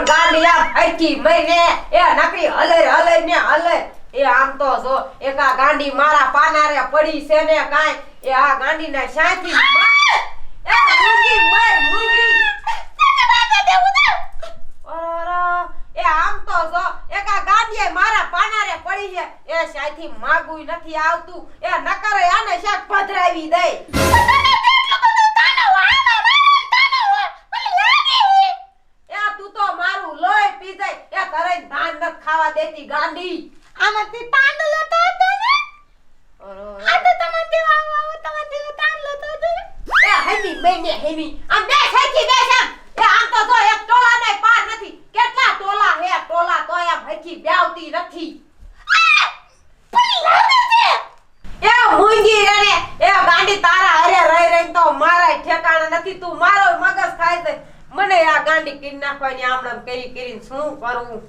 ગાડી આ ફરકી મઈને એ નકરી હલે ને હલે એ આમ તો જો એક આ ગાંડી મારા પાનારે પડી છે ને કાઈ એ આ ગાંડીના સાથી એ મુંગી એ આમ તો જો એક આ ગાંડીએ મારા પાનારે પડી છે એ સાથી માગુય નથી આવતું એ નકરે આને શાક પધરાવી દે ખાવા દેતી ગાંડી આમાંથી તાંદલો તો હતો ને આ તો તમે દેવા આવો તમે દેવા તાંદલો તો હતો એ હેમી બેને હેમી આમ બે સાચી બે સામ એ આમ તો જો એક ટોલા ને પાર નથી કેટલા ટોલા હે ટોલા તો આ ભરખી બેવતી નથી પલી લાગે છે એ મુંગી રે એ ગાંડી તારા હરે રહી રહી તો મારા ઠેકાણા નથી તું મારો મગજ ખાય છે મને આ ગાંડી કિન નાખવાની આમણમ કરીને શું કરું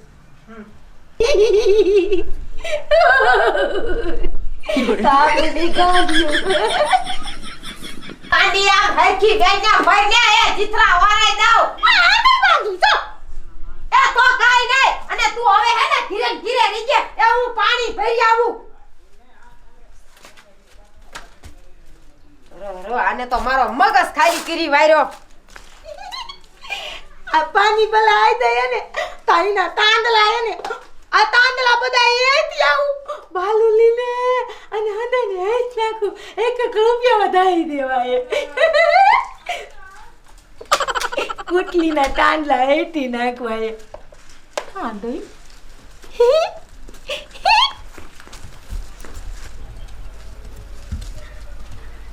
તાબડી ગાંડીઓ ગાંડી આ ભરખી બેના ભરને એ જીથરા વરાઈ દઉં આ બાજુ તો એ તો કાઈ નહીં અને તું હવે હે ને ધીરે ધીરે નીચે એ હું પાણી ભરી આવું રો આને તો મારો મગજ ખાલી કરી વાયરો આ પાણી ભલા આઈ દે ને તારીના તાંદલા હે ને આ તાંદલા બધા એથી આવું બાલુલી ને અને હંદે ને હેચ નાખું એક રૂપિયા વધારી દેવાય કુટલીના તાંદલા હેઠી નાખવાય હા દઈ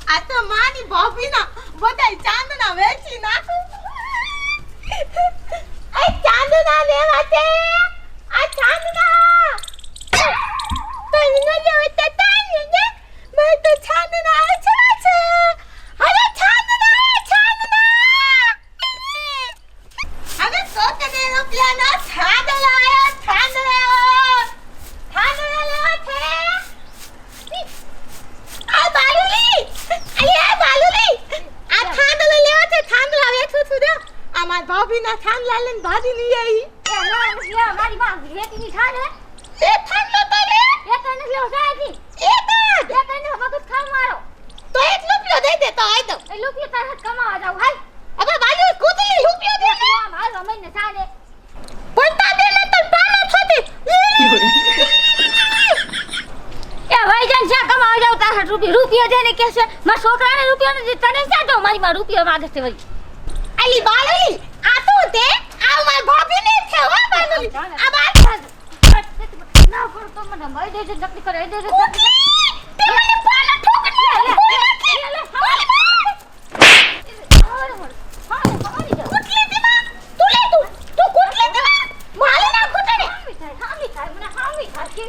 આ તો માની ભાભીના બધાય ચાંદના વેચી નાખું આ ચાંદના લેવા છે આ ચાંદના તો ઇને લેવા તો તાને ને મે તો ચાંદના આછા છે અરે ચાંદના અરે તો કે રૂપિયા ના ચાંદલા આયા ચાંદલા લેવા છે આ બાલુલી અરે બાલુલી આ ચાંદલા લેવા છે ચાંદલા વેચું છું દે અમાર ભાભીના ચાંદલા લઈને ભાજી ની આવી એ મારી માં રેતીની થાને એ થાંડલો તો રે એ કને લેવ સાજી એક જ એ કને વખત ખાવ મારો તો એક રૂપિયો દઈ દે તો આઈ દઉં એ લોકી તારે કમાવા જાવ હાલ હવે બાજુ કૂતરી રૂપિયો દે ને આમ હાલો મહિને થાને પૈસા દે ને તો પાનો છોતી એ ભાઈજાન શા કમાવા જાવ તારે રૂપિયો દે ને કે છે મારા છોકરાને રૂપિયો નથી તને શા દો મારી માં રૂપિયો માંગે છે વળી આલી બાલુલી આ તો તે આ માર ભાભી ને છે હો બાલુલી આ બાત ના કર તો મને મઈ દેજે નકલી કરે એ દેજે કૂતરી તે મને પાનો ઠોકરી કૂતરી દે માં તું લે તું કૂતરી દે માં માલે ના કૂતરી હામી થાય મને હામી થાય કે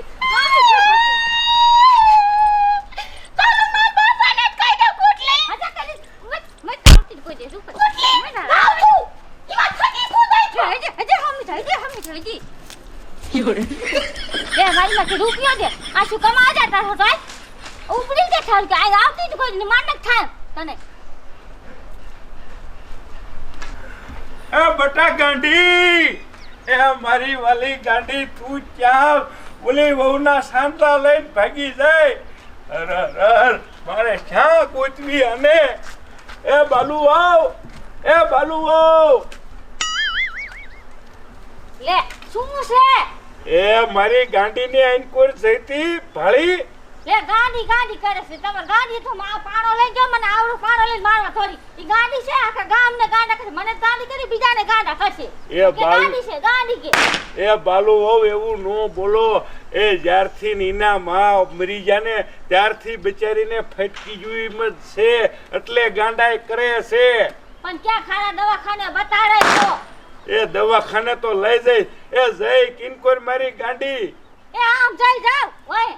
તારો માર બાપાને કહી દે કૂતરી આજા કરી મેં તાવતી કોઈ દે ઉપર કૂતરી આવ તું ઈમાં થકી કૂદાઈ છે હજે હામી થાય જી એ મારી માં રૂપિયો દે આ શું કમા જતા હો તો ઉપડી કે થાલ કે આ આવતી જ કોઈ માનક થાય તને એ બટા ગાંડી એ મારી વાલી ગાંડી તું ક્યાં ઓલી વહુના સાંતલા લઈને ભાગી જાય અરર મારે ક્યાં કોચવી અને એ બાલુ આવ લે શું છે એ મારી ગાંડીની આઈનકોર જઈતી ભાળી લે ગાડી કરે છે તમાર ગાડી તો માં પાણો લઈ ગયો મને આવડો પાણો લઈને મારવા થોડી ઈ ગાડી છે આખા ગામને ગાંડા કરે મને ગાડી કરી બીજાને ગાંડા કરશે એ ગાડી છે ગાડી કે એ બાલુ હોવ એવું નો બોલો એ જ્યારથી નીના માં મરી જાને ત્યારથી બિચારીને ફટકી જોઈ મત છે એટલે ગાંડાઈ કરે છે પણ ક્યાં ખાના દવાખાને બતાડે તો એ દવાખાને તો લઈ જઈ એ જઈ કિનકોર મારી ગાંડી એ આમ જઈ જાવ ઓય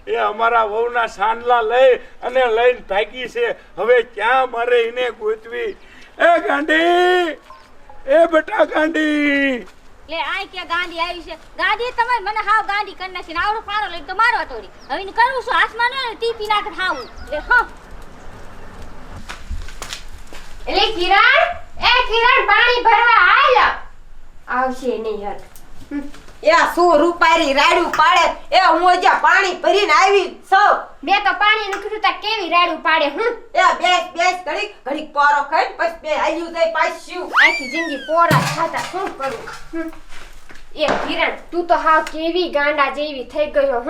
એ અમારા વહુના સાંડલા લઈ અને લઈને ભાગી છે હવે ક્યાં મારે એને ગોતવી એ ગાંડી એ બેટા ગાંડી લે આય કે ગાંડી આવી છે ગાડી તમારે મને હાવ ગાંડી કરી નાખીને આવડો પારો લઈને તો મારવા તોડી હવે ને કરું છું આસમાન ને ટીપી નાખ થાવું લે હા એટલે કિરણ પાણી ભરવા આય આવશે નહીં યાર. એ શું રૂપારી રાડ્યું પાડે? એ હું જ્યાં પાણી ભરીને આવી સૌ. બે તો પાણી નીકળ્યું તા કેવી રાડું પાડે. એ બેસ ઘડીક પોરો ખાઈ પછી બે હાલ્યું જાય પાછું. આખી જિંદગી પોરા ખાતા શું કરું. એ કિરણ તું તો હાવ કેવી ગાંડા જેવી થઈ ગયો.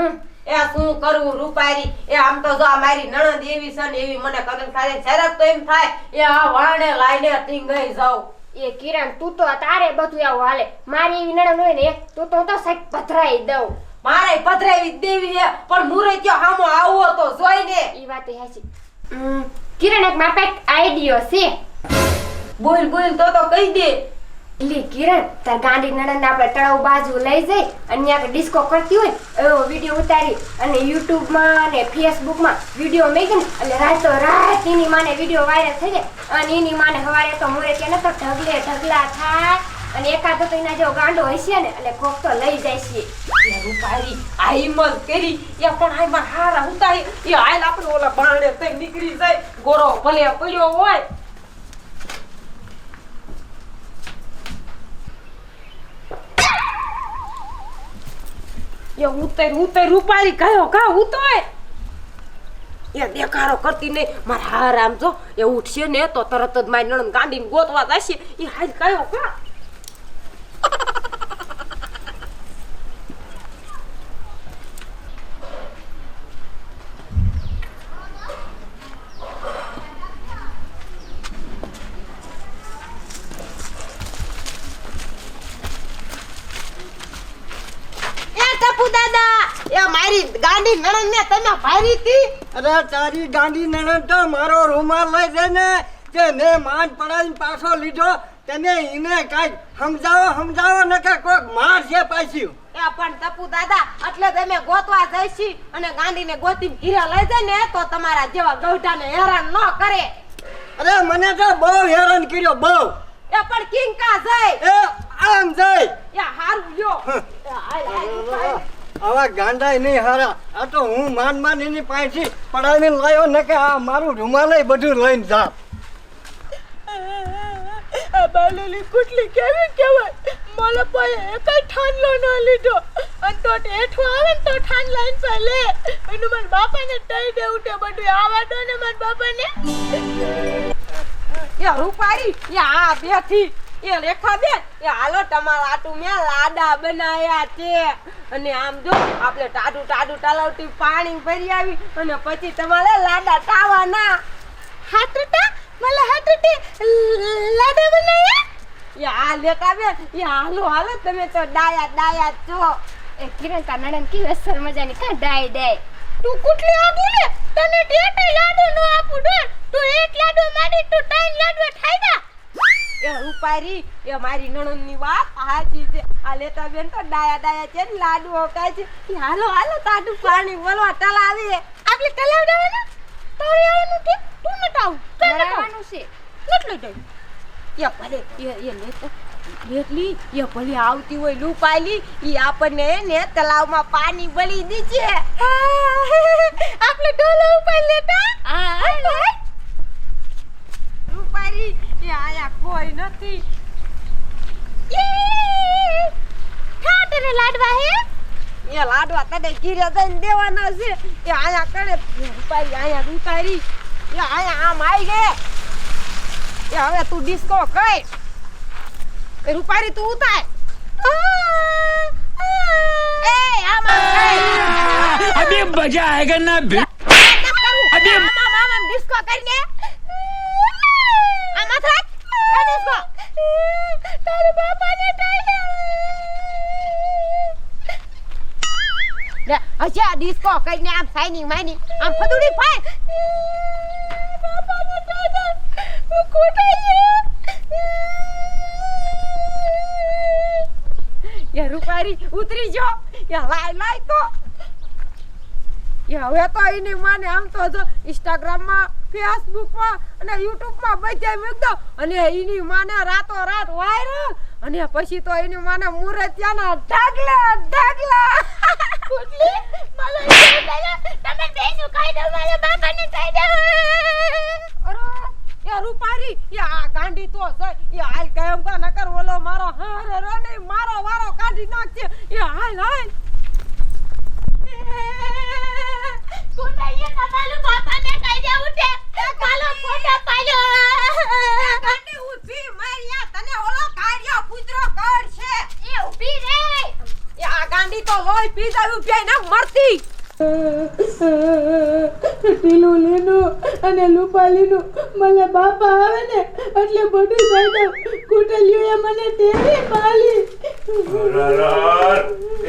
એ શું કરવું રૂપારી? એ આમ તો જો આ મારી નણંદ એવી છે ને એવી મને કદમ ખાલે શરત તો એમ થાય એ આ વાણે લાઈને ટીંગાઈ જાવ. એ કિરણ તું તો તારે બધું આવું હાલે. મારી એવી નણંદ હોય ને તું તો સાહેબ પધરાઈ દઉં. મારે પધરાવી દેવી છે પણ મુરે ત્યો હામો આવો તો જોઈને. ઈ વાત હાચી. કિરણ એક મારા પાસે આઈડિયો છે. બોલ તો કહી દે. લી કિરણ તાર ગાંડી નણંદ આપણે તળાવ બાજુ લઈ જઈ અને આપણે ડિસ્કો કરતી હોય એવો વિડીયો ઉતારી અને YouTube માં અને Facebook માં વિડીયો મેકીને એટલે રાતો રાત એની માને વિડીયો વાયરલ થઈ જાય અને એની માને હવારે તો મોરે કે ન તો ઢગલા થાય અને એકાદો તો એના જેવો ગાંડો હશે ને એટલે કોક તો લઈ જાય છે. એ રૂપારી આ હિંમત કરી એ પણ આમાં હારા ઉતારી એ હાલ આપણે ઓલા બાણે થઈ નીકળી જાય ગોરો ભલે પડ્યો હોય. એ ઉતર રૂપારી કયો કા ઉતર. એ દેખાડો કરતી નહીં મારા હાર આમ જો એ ઉઠશે ને તો તરત જ મારી નણંદ ગાંડીને ગોતવા જશે. એ હાલ કયો કા. મારી ગાંડી નણંદ ને તમે ભારી હતી. અરે તારી ગાંડી નણંદ તો મારો રૂમાલ લઈ જઈને તે ને માન પડાવીને પાછો લીધો તેને એને કાંઈક સમજાવો નકર કોક માર છે પાછું. એ પણ ટપુ દાદા એટલે તમે ગોતવા જઈશી અને ગાંડીને ગોતી ઘીરે લઈ જાય ને તો તમારા જેવા ગૌઢાને હેરાન ન કરે. અરે મને તો બહુ હેરાન કર્યો બહુ. એ પણ કિંકા જાય એ આમ જાય એ હારું લ્યો. એ હાલ આવા ગાંડાય નહીં હારા. આ તો હું માન એની પાસેથી પડાવીને લાવ્યો ને કે આ મારું રૂમાલ બધું લઈને જા. આ બાલુલી કુટલી કેવી કહેવાય મારા પાસે એકય ઠાનલો ન લીધો અને તો હેઠું આવે ને તો ઠાન લાઈન પર લે એનું મારા બાપાને ટઈ દેવું તે બધું આવા દો ને મારા બાપાને. એ રૂપારી એ આ બેઠી એ રેખા બેન એ હાલો તમારા આટુ મે લાડા બનાયા છે અને આમ જો આપણે ટાડુ તલાવટી પાણી ભરી આવી અને પછી તમારે લાડા ટાવાના. હાટુટા મને હાટુટી લાડા બનાયા. એ આ લેખા બેન એ હાલો તમે તો ડાયા છો. એ કિરણ તાર નણંદ કેવી અસર મજાની કા ડાય તું કુટલી આગુ ને તને ટેટે લાડુ નો આપું ડર તું એક લાડુ માડી તું ત્રણ લાડુ ખાઈદા. એ રૂપારી એ મારી નણંદ ની વાત સાચી છે. આ લેતા બેન તો ડાયા છે ને લાડુ ઓકાય છે. હાલો તાડુ પાણી બોલવા તલાવે આપણે તલાવ દેવાના તારે આવવાનું કે તું નટ આવું કરવાનું છે નટ લઈ જાય. એ ભલે એ લેતો લેટલી એ ભલે આવતી હોય લૂપાલી ઈ આપણને ને તલાવમાં પાણી બળી દીજે. આપણે ડોલા ઉપર લેતા રૂપારી એ આયા કોઈ નથી. ઠાટરે લાડવા હે એ લાડવા તને ઘીરે દઈને દેવાના છે. એ આયા કરે રૂપારી આયા રૂપારી એ આયા આમ આવી ગે. એ હવે તું ડિસ્કો કર. એ રૂપારી તું ઉતાર. એ આમાં अभी मजा आएगा ना અબે મામા ડિસ્કો કરીને આમાં થાક ડિસ્કો તારા બાપાને ટાઈ લે અચ્છા ડિસ્કો કરીને આમ સાઈનિંગ માઈનિંગ આમ ફદુડી ફાય બાપાને ટાઈ કોટાઈએ યા રૂપારી ઉતરી જો યા લાય તો યા હવે તો એની માને આમ તો જો Instagram માં Facebook માં અને YouTube માં બધે મૂક દો અને એની માને રાતો રાત વાયરલ અને પછી તો એની માને મુરતિયાના ઢગલા કુટલી મને તમે બેનું કાઈ દો મારા બાપાને કાઈ દો. અરે યા રૂપારી યા ગાંડી તો છે યા હાલ કાયમ કા નકર ઓલો મારો હા અરે રો ને મારો વારો કાઢી નાખશે એ હાલ હાલ કુટાઈએ તમારું બાપાને કહી દે ઉઠે કાલો ફોટો પાડ્યો ગાંડી ઊભી મારિયા તને ઓલો કાઢ્યો કૂતરો કરશે એ ઊભી રે એ આ ગાંડી તો લોહી પી જાય ઉભી ન મરતી ટીલું લીનું અને લુપાલીનું મને બાપા આવે ને એટલે બધું કહી દઉં કુટલીઓએ મને તેવી પાલી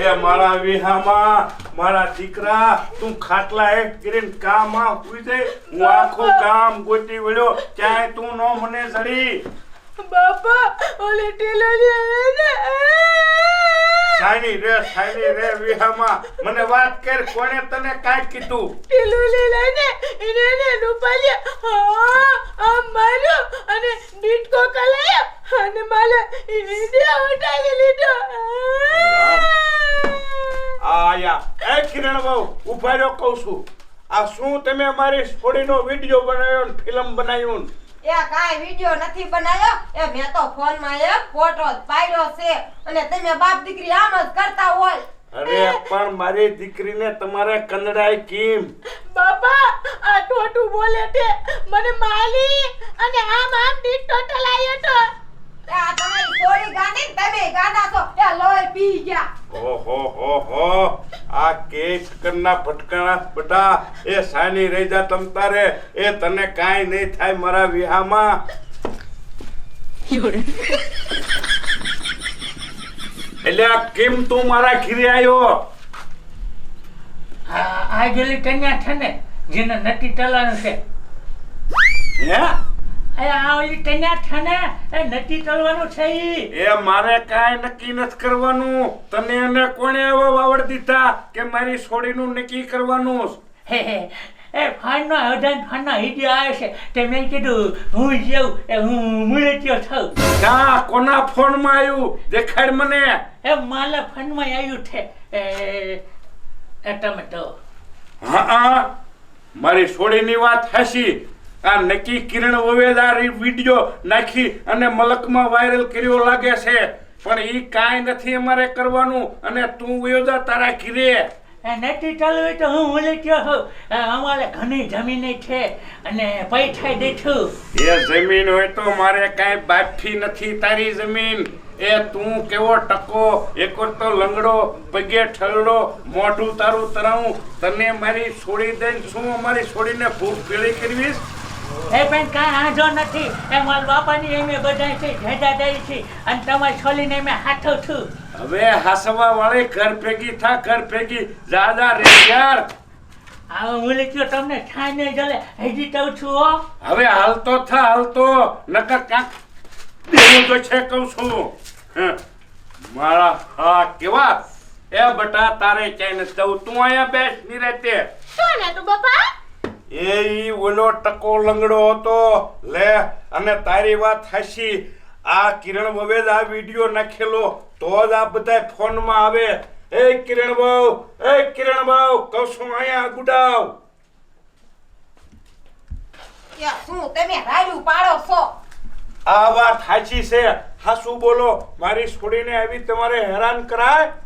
એ મારા વિહામાં મારા દીકરા તું ખાટલા હેઠ કરીને કામમાં હુઈ જાય હું આખું ગામ ગોતી વળ્યો ક્યાંય તું નો મને જડી બાપા ઓલી ટીલું આવે ને સાયની રે વિહામાં મને વાત કર કોણે તને કાંઈ કીધું ટીલું લઈને એને લુપાલ્યા આ માર્યો અને ડીટકો કલાયો અને માલે એને ઉઠાવી લીધો આયા એ કિરણ બહુ ઉભા રહ્યો કહું છું આ શું તમે મારી છોડીનો વિડિયો બનાવ્યો ને ફિલ્મ બનાવ્યું એ કાઈ વિડિયો નથી બનાવ્યો એ મેં તો ફોન માં એક ફોટો જ પાડ્યો છે અને તમે બાપ દીકરી આમ જ કરતા હોય અરે પણ મારી દીકરીને તમારે કંદડાય કેમ બાપા આ ટોટું બોલે તે મને માલી અને આમ ડીટકો ટલાયો તો આ તમારી સોરી ગાંડી તમે ગાંડા છો એ લોહી પી ગયા ઓહો આ કેસ કરના ભટકાણા બટા એ સાની રહી જા તમ તારે એ તને કાઈ નહીં થાય મારા વિહામાં એટલે આ કેમ તું મારા ઘરે આવ્યો આ ગેલી કન્યા છે ને જેને નટી ટલાનું છે હે આ ઓલી કન્યા છે ને એ નટી ટલવાનું છે ઈ એ મારે કાઈ નક્કી નથી કરવાનું તને એને કોણે એવો વાવડ દીધા કે મારી છોડીનું નક્કી કરવાનું હે હે એ ફાનનો ફાનનો હિડિયો આવે છે તે મેં કીધું હું જેવું એ હું મુલેટીયો છું ક્યાં કોના ફોનમાં આવ્યું દેખાડ મને એ મારા ફોનમાં આવ્યું છે એ ટમેટો હા મારી છોડીની વાત હાસી આ નક્કી કિરણ વવેદાર વિડિયો નાખી અને મલકમાં વાયરલ કર્યો લાગે છે પણ ઈ કાઈ નથી અમારે કરવાનું અને તું વયોદા તારા ઘરે એ નટી ટલવી તો હું મુલેટીયો છું અમારે ઘણી જમીન છે અને પૈસા દેઠું એ જમીન હોય તો મારે કાઈ બાફી નથી તારી જમીન એ તું કેવો ટકો એકવાર તો લંગડો પગે ઠલડો મોઢું તારું તરાવું તને મારી છોડી દઈને શું અમારી છોડીને ભૂખ પીળી કરવીશ એ પણ કાંઈ આંધો નથી એ મારા બાપાની એમે બધા છે જજાદારી છે અને તમારી છોલીને એમે હાથો છું હવે હાસવા વાળી ઘર ભેગી થા ઘર ભેગી જાદા રે યાર આ મુલેટીયો તમને છાય નહીં જલે હજી કહું છું હો હવે હાલતો થા હાલતો નકર કાંક દેવું તો છે કહું છું મારા હા કેવા એ બટા તારે ક્યાંય નથી જવું તું અહીંયા બેસ નિરાતે કોણ હતું બાપા એ ઈ ઓલો ટકો લંગડો હતો લે અને તારી વાત હાસી આ કિરણ વવેદ આ વિડિયો નાખેલો તો જ આ બધા ફોનમાં આવે એ કિરણ બહુ કહું છું અહીંયા ગુડાવ એ શું તમે રાડ્યું પાડો છો આ વાત સાચી છે હાસુ બોલો મારી છોડીને આવી તમારે હેરાન કરાય